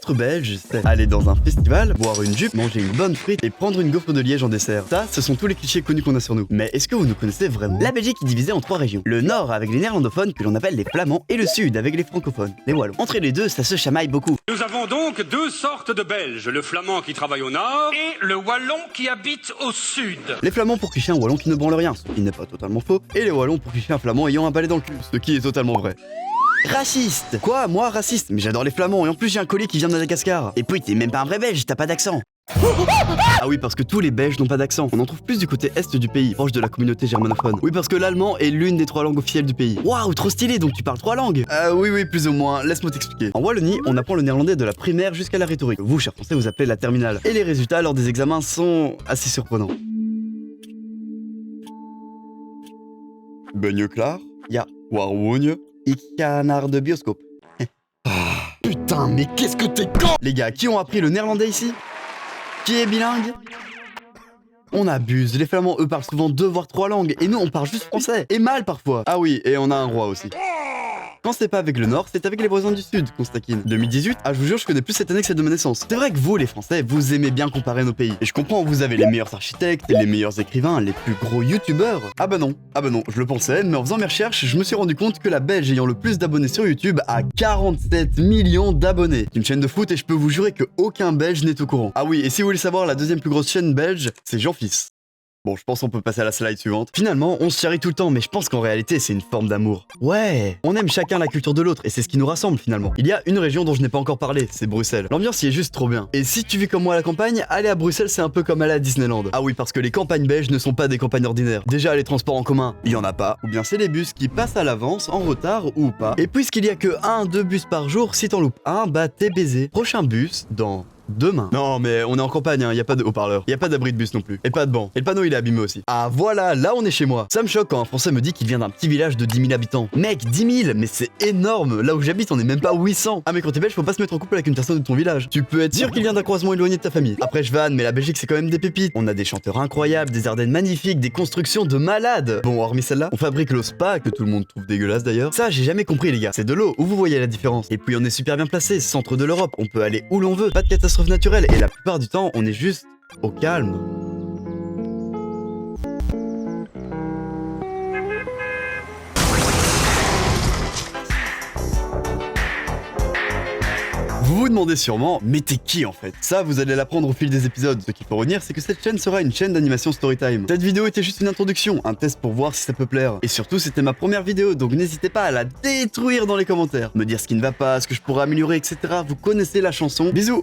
Être belge, c'est aller dans un festival, boire une jupe, manger une bonne frite et prendre une gaufre de Liège en dessert. Ça, ce sont tous les clichés connus qu'on a sur nous. Mais est-ce que vous nous connaissez vraiment? La Belgique est divisée en 3 régions. Le nord avec les néerlandophones que l'on appelle les flamands et le sud avec les francophones, les wallons. Entre les deux, ça se chamaille beaucoup. Nous avons donc 2 sortes de Belges, le flamand qui travaille au nord et le wallon qui habite au sud. Les flamands pour clicher un wallon qui ne branle rien, ce qui n'est pas totalement faux, et les wallons pour clicher un flamand ayant un balai dans le cul, ce qui est totalement vrai. Raciste! Quoi? Moi, raciste? Mais j'adore les flamands et en plus j'ai un collier qui vient de Madagascar. Et puis t'es même pas un vrai belge, t'as pas d'accent. Ah oui, parce que tous les belges n'ont pas d'accent. On en trouve plus du côté est du pays, proche de la communauté germanophone. Oui, parce que l'allemand est l'une des 3 langues officielles du pays. Waouh, trop stylé, donc tu parles 3 langues? Oui, plus ou moins, laisse-moi t'expliquer. En Wallonie, on apprend le néerlandais de la primaire jusqu'à la rhétorique. Vous, chers français, vous appelez la terminale. Et les résultats lors des examens sont assez surprenants. Ben klaar? Ja, waarom je? Ik ga naar de bioscoop. Putain, mais qu'est-ce que t'es con! Les gars, qui ont appris le néerlandais ici? Qui est bilingue? On abuse, les flamands eux parlent souvent 2 voire 3 langues, et nous on parle juste français, et mal parfois. Ah oui, et on a un roi aussi. Quand c'est pas avec le Nord, c'est avec les voisins du Sud qu'on se taquine. 2018, ah je vous jure, je connais plus cette année que celle de ma naissance. C'est vrai que vous, les Français, vous aimez bien comparer nos pays. Et je comprends, vous avez les meilleurs architectes, les meilleurs écrivains, les plus gros youtubeurs. Ah bah non, je le pensais, mais en faisant mes recherches, je me suis rendu compte que la Belge ayant le plus d'abonnés sur YouTube a 47 millions d'abonnés. C'est une chaîne de foot et je peux vous jurer que aucun Belge n'est au courant. Ah oui, et si vous voulez savoir la deuxième plus grosse chaîne belge, c'est Jean-Fils. Bon, je pense qu'on peut passer à la slide suivante. Finalement, on se charrie tout le temps, mais je pense qu'en réalité, c'est une forme d'amour. Ouais, on aime chacun la culture de l'autre, et c'est ce qui nous rassemble finalement. Il y a une région dont je n'ai pas encore parlé, c'est Bruxelles. L'ambiance y est juste trop bien. Et si tu vis comme moi à la campagne, aller à Bruxelles, c'est un peu comme aller à Disneyland. Ah oui, parce que les campagnes belges ne sont pas des campagnes ordinaires. Déjà, les transports en commun, il y en a pas. Ou bien c'est les bus qui passent à l'avance, en retard ou pas. Et puisqu'il y a que 1-2 bus par jour, si t'en loupes un, bah t'es baisé. Prochain bus, dans... demain. Non mais on est en campagne, hein, y a pas de haut-parleur, y a pas d'abri de bus non plus, et pas de banc. Et le panneau il est abîmé aussi. Ah voilà, là on est chez moi. Ça me choque quand un Français me dit qu'il vient d'un petit village de 10 000 habitants. Mec, 10 000, mais c'est énorme. Là où j'habite on est même pas 800. Ah mais quand t'es belge faut pas se mettre en couple avec une personne de ton village. Tu peux être sûr qu'il vient d'un croisement éloigné de ta famille. Après je vanne, mais la Belgique c'est quand même des pépites. On a des chanteurs incroyables, des Ardennes magnifiques, des constructions de malades. Bon hormis celle-là, on fabrique l'eau spa, que tout le monde trouve dégueulasse d'ailleurs. Ça j'ai jamais compris les gars, c'est de l'eau, où vous voyez la différence. Et puis on est super bien placé, centre de l'Europe, on peut aller où l'on veut, pas de catastrophe naturelle, et la plupart du temps, on est juste au calme. Vous vous demandez sûrement, mais t'es qui en fait? Ça, vous allez l'apprendre au fil des épisodes. Ce qu'il faut retenir, c'est que cette chaîne sera une chaîne d'animation Storytime. Cette vidéo était juste une introduction, un test pour voir si ça peut plaire. Et surtout, c'était ma première vidéo, donc n'hésitez pas à la détruire dans les commentaires. Me dire ce qui ne va pas, ce que je pourrais améliorer, etc. Vous connaissez la chanson. Bisous!